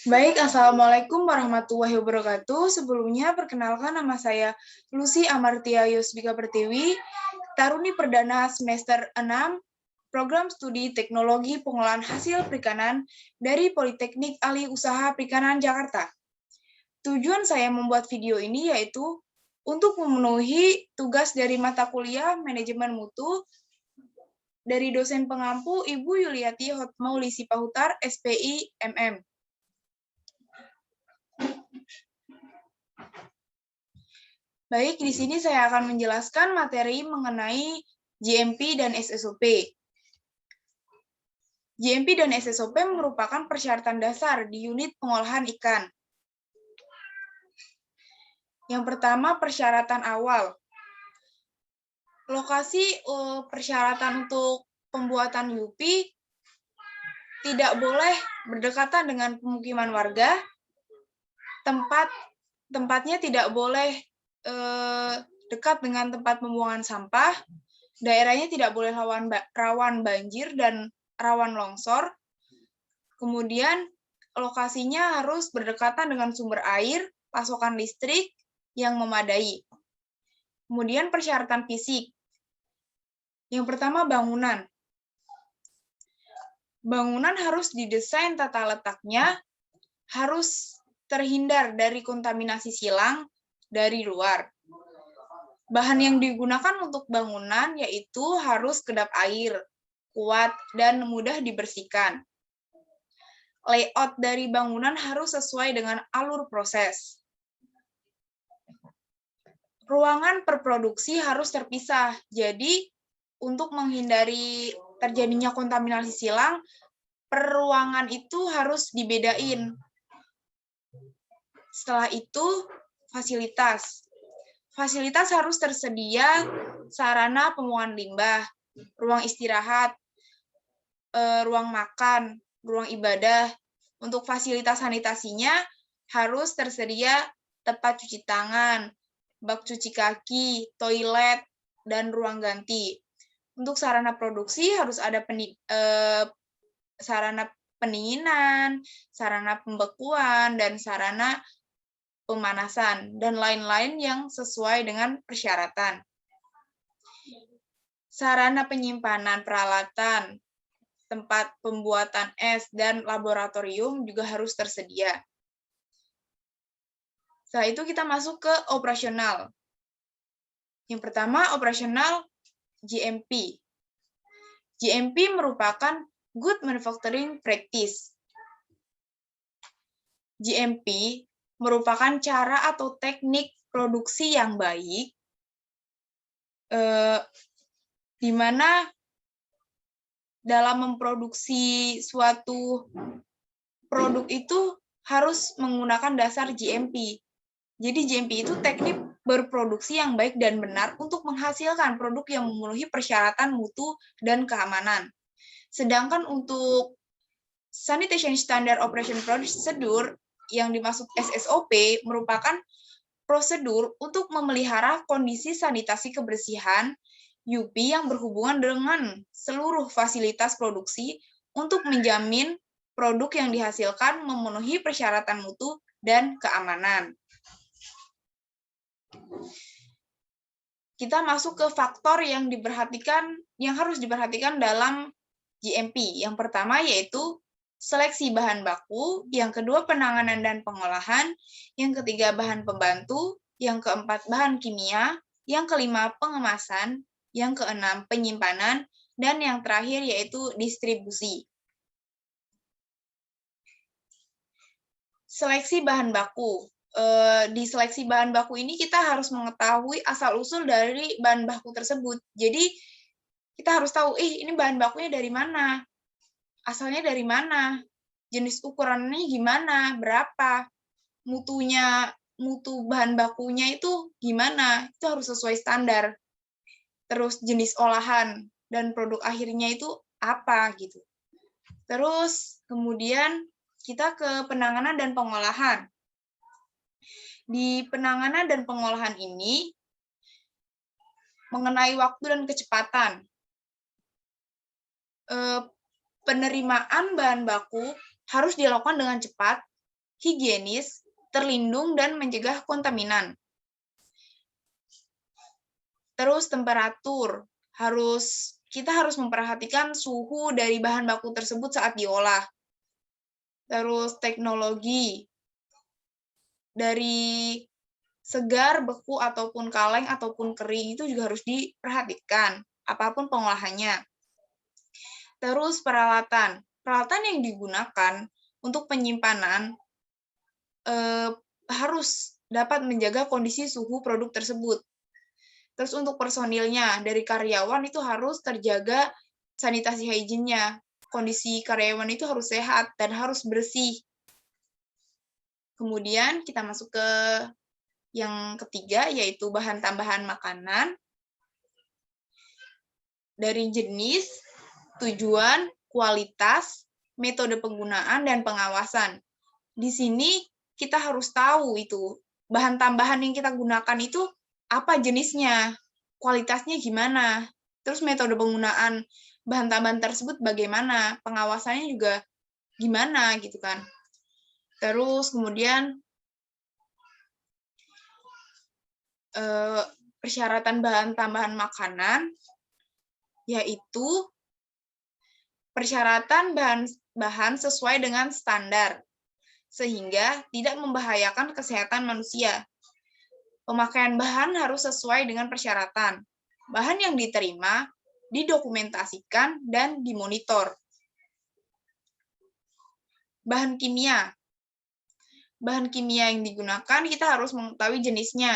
Baik, Assalamualaikum warahmatullahi wabarakatuh. Sebelumnya, perkenalkan nama saya Lucy Amartia Yosbika Pertiwi, Taruni Perdana semester 6, Program Studi Teknologi Pengolahan Hasil Perikanan dari Politeknik Alih Usaha Perikanan Jakarta. Tujuan saya membuat video ini yaitu untuk memenuhi tugas dari mata kuliah Manajemen Mutu dari dosen pengampu Ibu Yuliati Hotmauli Sipahutar, SPI, MM. Baik, di sini saya akan menjelaskan materi mengenai GMP dan SSOP. GMP dan SSOP merupakan persyaratan dasar di unit pengolahan ikan. Yang pertama, persyaratan awal. Lokasi persyaratan untuk pembuatan UP tidak boleh berdekatan dengan pemukiman warga, tempatnya tidak boleh dekat dengan tempat pembuangan sampah, daerahnya tidak boleh rawan banjir dan rawan longsor, kemudian lokasinya harus berdekatan dengan sumber air, pasokan listrik yang memadai. Kemudian persyaratan fisik. Yang pertama, bangunan. Bangunan harus didesain tata letaknya, harus terhindar dari kontaminasi silang dari luar. Bahan yang digunakan untuk bangunan yaitu harus kedap air, kuat, dan mudah dibersihkan. Layout dari bangunan harus sesuai dengan alur proses. Ruangan perproduksi harus terpisah, jadi untuk menghindari terjadinya kontaminasi silang, per ruangan itu harus dibedain. Setelah itu, fasilitas. Fasilitas harus tersedia sarana pembuangan limbah, ruang istirahat, ruang makan, ruang ibadah. Untuk fasilitas sanitasinya harus tersedia tempat cuci tangan, bak cuci kaki, toilet, dan ruang ganti. Untuk sarana produksi harus ada sarana pendinginan, sarana pembekuan, dan sarana pemanasan, dan lain-lain yang sesuai dengan persyaratan. Sarana penyimpanan peralatan, tempat pembuatan es, dan laboratorium juga harus tersedia. Setelah itu kita masuk ke operasional. Yang pertama, operasional GMP. GMP merupakan Good Manufacturing Practice. GMP merupakan cara atau teknik produksi yang baik, di mana dalam memproduksi suatu produk itu harus menggunakan dasar GMP. Jadi GMP itu teknik berproduksi yang baik dan benar untuk menghasilkan produk yang memenuhi persyaratan mutu dan keamanan. Sedangkan untuk Sanitation Standard Operation Procedure yang dimaksud SSOP merupakan prosedur untuk memelihara kondisi sanitasi kebersihan UP yang berhubungan dengan seluruh fasilitas produksi untuk menjamin produk yang dihasilkan memenuhi persyaratan mutu dan keamanan. Kita masuk ke faktor yang harus diperhatikan dalam GMP. Yang pertama yaitu seleksi bahan baku, yang kedua penanganan dan pengolahan, yang ketiga bahan pembantu, yang keempat bahan kimia, yang kelima pengemasan, yang keenam penyimpanan, dan yang terakhir yaitu distribusi. Seleksi bahan baku. Di seleksi bahan baku ini kita harus mengetahui asal-usul dari bahan baku tersebut. Jadi kita harus tahu, ini bahan bakunya dari mana? Asalnya dari mana, jenis ukurannya gimana, berapa, mutu bahan bakunya itu gimana, itu harus sesuai standar. Terus jenis olahan dan produk akhirnya itu apa gitu. Terus kemudian kita ke penanganan dan pengolahan. Di penanganan dan pengolahan ini mengenai waktu dan kecepatan. Penerimaan bahan baku harus dilakukan dengan cepat, higienis, terlindung, dan mencegah kontaminan. Terus temperatur, kita harus memperhatikan suhu dari bahan baku tersebut saat diolah. Terus teknologi, dari segar, beku, ataupun kaleng, ataupun kering, itu juga harus diperhatikan, apapun pengolahannya. Terus peralatan yang digunakan untuk penyimpanan harus dapat menjaga kondisi suhu produk tersebut. Terus untuk personilnya, dari karyawan itu harus terjaga sanitasi hygiene-nya. Kondisi karyawan itu harus sehat dan harus bersih. Kemudian kita masuk ke yang ketiga, yaitu bahan tambahan makanan. Dari jenis, tujuan, kualitas, metode penggunaan, dan pengawasan. Di sini kita harus tahu itu, bahan tambahan yang kita gunakan itu apa jenisnya, kualitasnya gimana, terus metode penggunaan bahan tambahan tersebut bagaimana, pengawasannya juga gimana gitu kan. Terus kemudian persyaratan bahan tambahan makanan, yaitu persyaratan bahan sesuai dengan standar, sehingga tidak membahayakan kesehatan manusia. Pemakaian bahan harus sesuai dengan persyaratan. Bahan yang diterima, didokumentasikan, dan dimonitor. Bahan kimia. Bahan kimia yang digunakan, kita harus mengetahui jenisnya.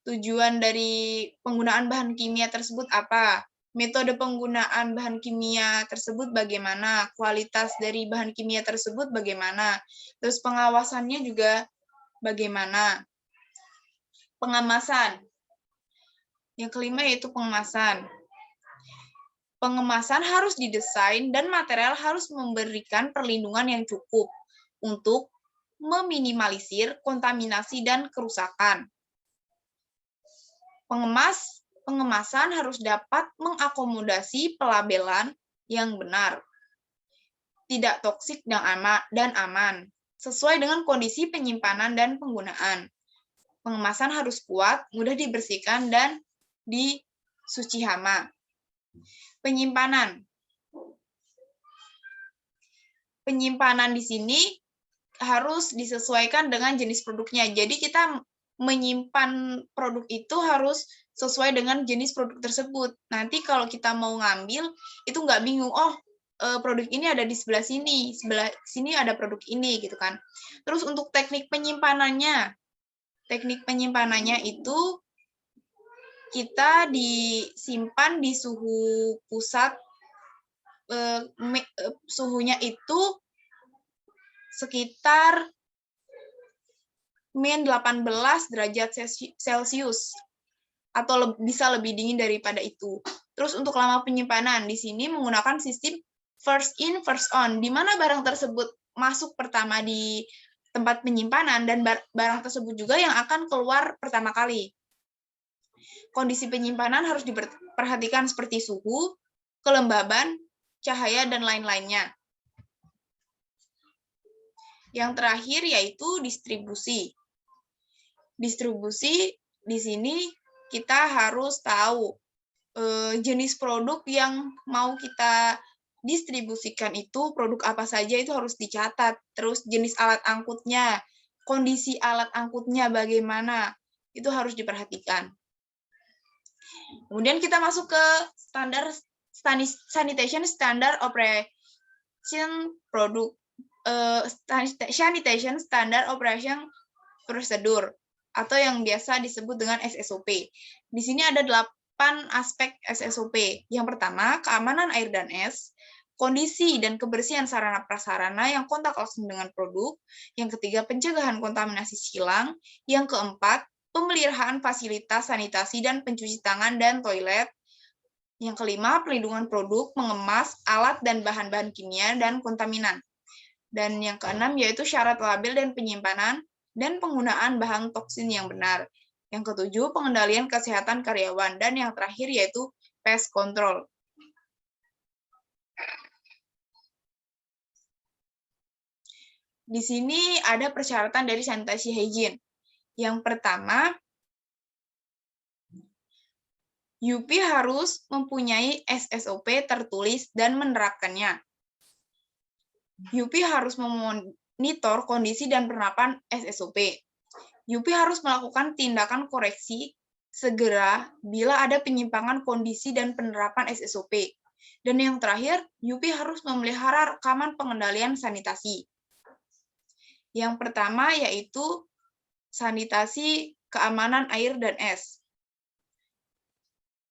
Tujuan dari penggunaan bahan kimia tersebut apa? Metode penggunaan bahan kimia tersebut bagaimana? Kualitas dari bahan kimia tersebut bagaimana? Terus pengawasannya juga bagaimana? Pengemasan. Yang kelima yaitu pengemasan. Pengemasan harus didesain dan material harus memberikan perlindungan yang cukup untuk meminimalisir kontaminasi dan kerusakan. Pengemasan harus dapat mengakomodasi pelabelan yang benar, tidak toksik dan aman, sesuai dengan kondisi penyimpanan dan penggunaan. Pengemasan harus kuat, mudah dibersihkan, dan disuci hama. Penyimpanan. Penyimpanan di sini harus disesuaikan dengan jenis produknya. Jadi kita menyimpan produk itu harus sesuai dengan jenis produk tersebut. Nanti kalau kita mau ngambil, itu nggak bingung, oh produk ini ada di sebelah sini ada produk ini, gitu kan. Terus untuk teknik penyimpanannya itu kita disimpan di suhu pusat, suhunya itu sekitar -18 derajat Celcius, atau bisa lebih dingin daripada itu. Terus untuk lama penyimpanan, di sini menggunakan sistem first in, first on, di mana barang tersebut masuk pertama di tempat penyimpanan, dan barang tersebut juga yang akan keluar pertama kali. Kondisi penyimpanan harus diperhatikan seperti suhu, kelembaban, cahaya, dan lain-lainnya. Yang terakhir yaitu distribusi. Distribusi di sini kita harus tahu jenis produk yang mau kita distribusikan itu produk apa saja, itu harus dicatat. Terus jenis alat angkutnya, kondisi alat angkutnya bagaimana, itu harus diperhatikan. Kemudian kita masuk ke standar sanitation standard operation produk, sanitation standard operation procedure, atau yang biasa disebut dengan SSOP. Di sini ada 8 aspek SSOP. Yang pertama, keamanan air dan es, kondisi dan kebersihan sarana prasarana yang kontak langsung dengan produk. Yang ketiga, pencegahan kontaminasi silang. Yang keempat, pemeliharaan fasilitas sanitasi dan pencuci tangan dan toilet. Yang kelima, pelindungan produk, mengemas, alat dan bahan-bahan kimia dan kontaminan. Dan yang keenam yaitu syarat label dan penyimpanan dan penggunaan bahan toksin yang benar. Yang ketujuh, pengendalian kesehatan karyawan. Dan yang terakhir yaitu pest control. Di sini ada persyaratan dari sanitasi hygiene. Yang pertama, UP harus mempunyai SSOP tertulis dan menerapkannya. UP harus memonitor kondisi dan penerapan SSOP. UP harus melakukan tindakan koreksi segera bila ada penyimpangan kondisi dan penerapan SSOP. Dan yang terakhir, UP harus memelihara rekaman pengendalian sanitasi. Yang pertama yaitu sanitasi keamanan air dan es.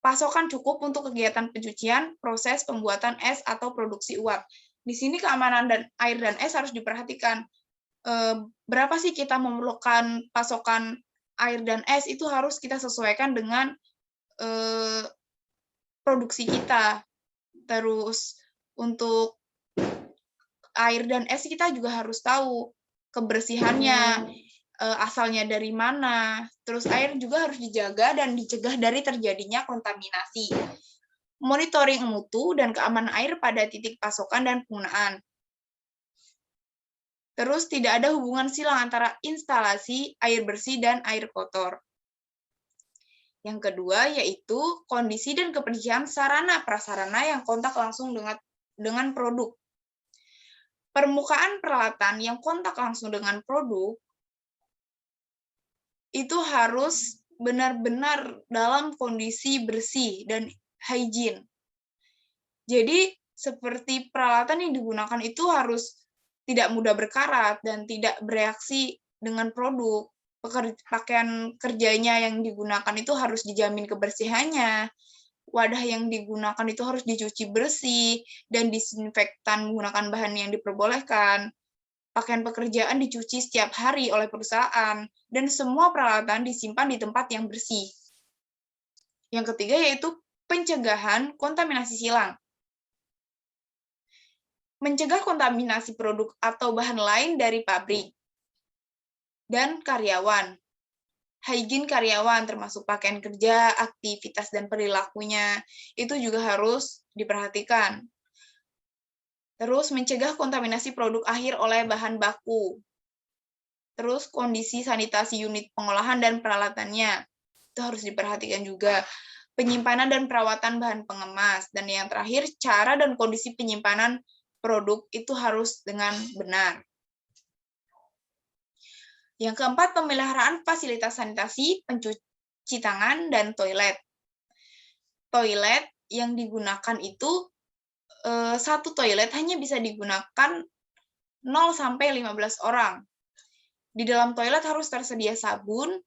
Pasokan cukup untuk kegiatan pencucian, proses pembuatan es atau produksi uap. Di sini keamanan air dan es harus diperhatikan. Berapa sih kita memerlukan pasokan air dan es, itu harus kita sesuaikan dengan produksi kita. Terus untuk air dan es kita juga harus tahu kebersihannya, asalnya dari mana. Terus air juga harus dijaga dan dicegah dari terjadinya kontaminasi. Monitoring mutu dan keamanan air pada titik pasokan dan penggunaan. Terus tidak ada hubungan silang antara instalasi air bersih dan air kotor. Yang kedua yaitu kondisi dan kebersihan sarana prasarana yang kontak langsung dengan produk. Permukaan peralatan yang kontak langsung dengan produk itu harus benar-benar dalam kondisi bersih dan hygiene. Jadi seperti peralatan yang digunakan itu harus tidak mudah berkarat dan tidak bereaksi dengan produk. Pakaian kerjanya yang digunakan itu harus dijamin kebersihannya. Wadah yang digunakan itu harus dicuci bersih dan disinfektan menggunakan bahan yang diperbolehkan. Pakaian pekerjaan dicuci setiap hari oleh perusahaan, dan semua peralatan disimpan di tempat yang bersih. Yang ketiga yaitu pencegahan kontaminasi silang. Mencegah kontaminasi produk atau bahan lain dari pabrik. Dan karyawan. Hygiene karyawan termasuk pakaian kerja, aktivitas dan perilakunya, itu juga harus diperhatikan. Terus mencegah kontaminasi produk akhir oleh bahan baku. Terus kondisi sanitasi unit pengolahan dan peralatannya, itu harus diperhatikan juga. Penyimpanan dan perawatan bahan pengemas. Dan yang terakhir, cara dan kondisi penyimpanan produk itu harus dengan benar. Yang keempat, pemeliharaan fasilitas sanitasi, pencuci tangan, dan toilet. Toilet yang digunakan itu, satu toilet hanya bisa digunakan 0 sampai 15 orang. Di dalam toilet harus tersedia sabun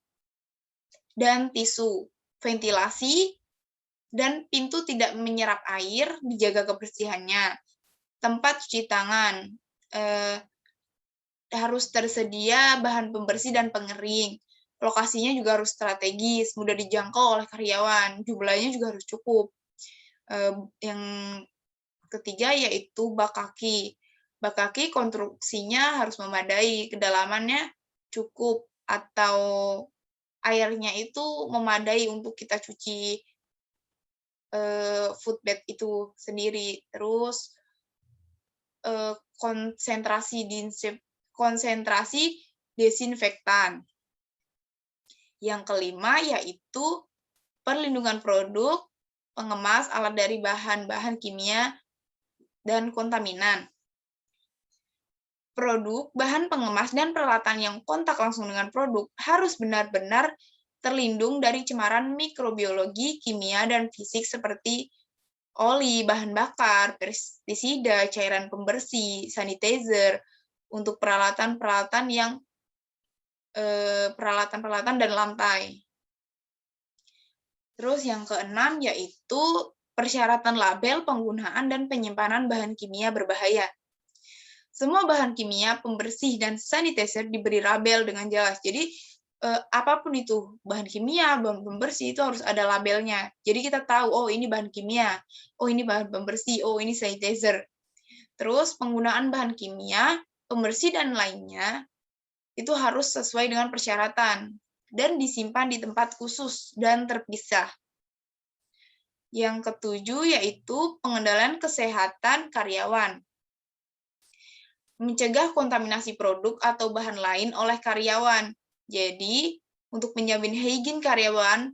dan tisu, ventilasi, dan pintu tidak menyerap air, dijaga kebersihannya. Tempat cuci tangan, harus tersedia bahan pembersih dan pengering. Lokasinya juga harus strategis, mudah dijangkau oleh karyawan. Jumlahnya juga harus cukup. Yang ketiga yaitu bak kaki. Bak kaki konstruksinya harus memadai, kedalamannya cukup atau airnya itu memadai untuk kita cuci footbath itu sendiri. Terus konsentrasi desinfektan. Yang kelima yaitu perlindungan produk, pengemas, alat dari bahan-bahan kimia, dan kontaminan. Produk, bahan pengemas, dan peralatan yang kontak langsung dengan produk harus benar-benar terlindung dari cemaran mikrobiologi, kimia, dan fisik seperti oli, bahan bakar, pestisida, cairan pembersih, sanitizer, untuk peralatan-peralatan yang peralatan dan lantai. Terus yang keenam yaitu persyaratan label, penggunaan, dan penyimpanan bahan kimia berbahaya. Semua bahan kimia, pembersih, dan sanitizer diberi label dengan jelas. Jadi apapun itu, bahan kimia, bahan pembersih, itu harus ada labelnya. Jadi kita tahu, oh ini bahan kimia, oh ini bahan pembersih, oh ini sanitizer. Terus penggunaan bahan kimia, pembersih, dan lainnya, itu harus sesuai dengan persyaratan dan disimpan di tempat khusus dan terpisah. Yang ketujuh yaitu pengendalian kesehatan karyawan. mencegah kontaminasi produk atau bahan lain oleh karyawan. Jadi, untuk menjamin higien karyawan,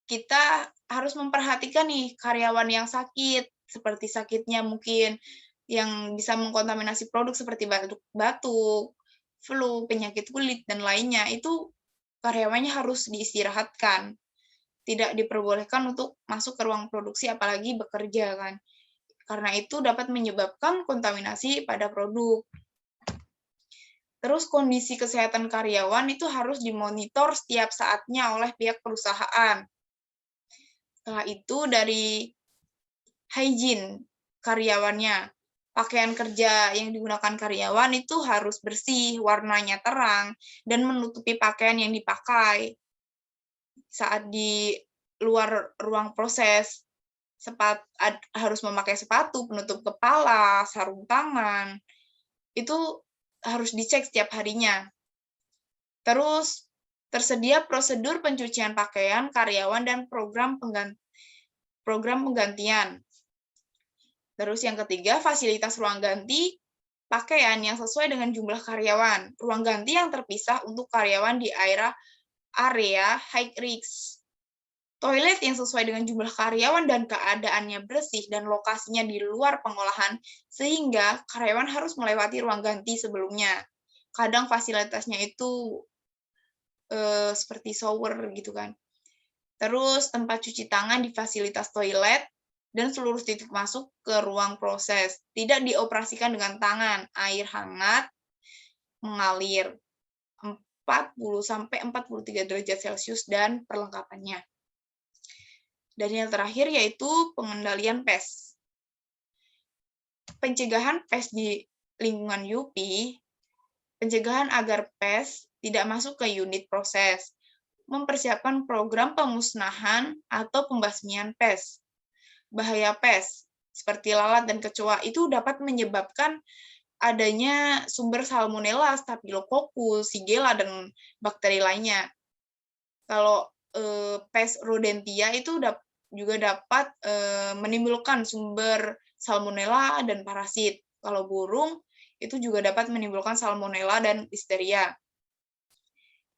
kita harus memperhatikan nih karyawan yang sakit, seperti sakitnya mungkin yang bisa mengkontaminasi produk seperti batuk, flu, penyakit kulit, dan lainnya. Itu karyawannya harus diistirahatkan. Tidak diperbolehkan untuk masuk ke ruang produksi apalagi bekerja kan. Karena itu dapat menyebabkan kontaminasi pada produk. Terus kondisi kesehatan karyawan itu harus dimonitor setiap saatnya oleh pihak perusahaan. Setelah itu dari hygiene karyawannya. Pakaian kerja yang digunakan karyawan itu harus bersih, warnanya terang, dan menutupi pakaian yang dipakai. Saat di luar ruang proses, harus memakai sepatu, penutup kepala, sarung tangan, itu harus dicek setiap harinya. Terus, tersedia prosedur pencucian pakaian karyawan dan program penggantian. Terus yang ketiga, fasilitas ruang ganti pakaian yang sesuai dengan jumlah karyawan. Ruang ganti yang terpisah untuk karyawan di area high risk. Toilet yang sesuai dengan jumlah karyawan dan keadaannya bersih dan lokasinya di luar pengolahan, sehingga karyawan harus melewati ruang ganti sebelumnya. Kadang fasilitasnya itu seperti shower gitu kan. Terus tempat cuci tangan di fasilitas toilet, dan seluruh titik masuk ke ruang proses. Tidak dioperasikan dengan tangan, air hangat mengalir 40-43 derajat Celcius dan perlengkapannya. Dan yang terakhir yaitu pengendalian pes. Pencegahan pes di lingkungan UP, pencegahan agar pes tidak masuk ke unit proses, mempersiapkan program pemusnahan atau pembasmian pes. Bahaya pes, seperti lalat dan kecoa, itu dapat menyebabkan adanya sumber Salmonella, Staphylococcus, Shigella, dan bakteri lainnya. Kalau pes rodentia itu juga dapat menimbulkan sumber Salmonella dan parasit. Kalau burung, itu juga dapat menimbulkan Salmonella dan Listeria.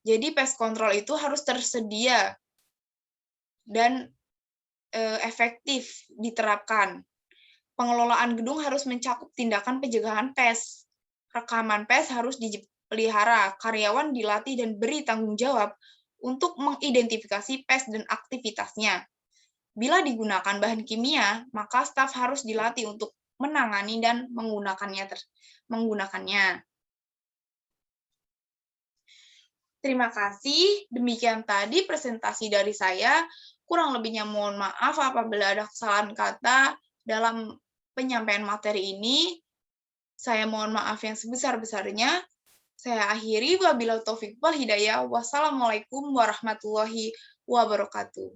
Jadi pest control itu harus tersedia dan efektif diterapkan. Pengelolaan gedung harus mencakup tindakan pencegahan pes. Rekaman pes harus dipelihara, karyawan dilatih dan beri tanggung jawab untuk mengidentifikasi pes dan aktivitasnya. Bila digunakan bahan kimia, maka staf harus dilatih untuk menangani dan menggunakannya. Terima kasih. Demikian tadi presentasi dari saya. Kurang lebihnya mohon maaf apabila ada kesalahan kata dalam penyampaian materi ini. Saya mohon maaf yang sebesar-besarnya. Saya akhiri. Wabillahi taufiq wal hidayah. Wassalamualaikum warahmatullahi wabarakatuh.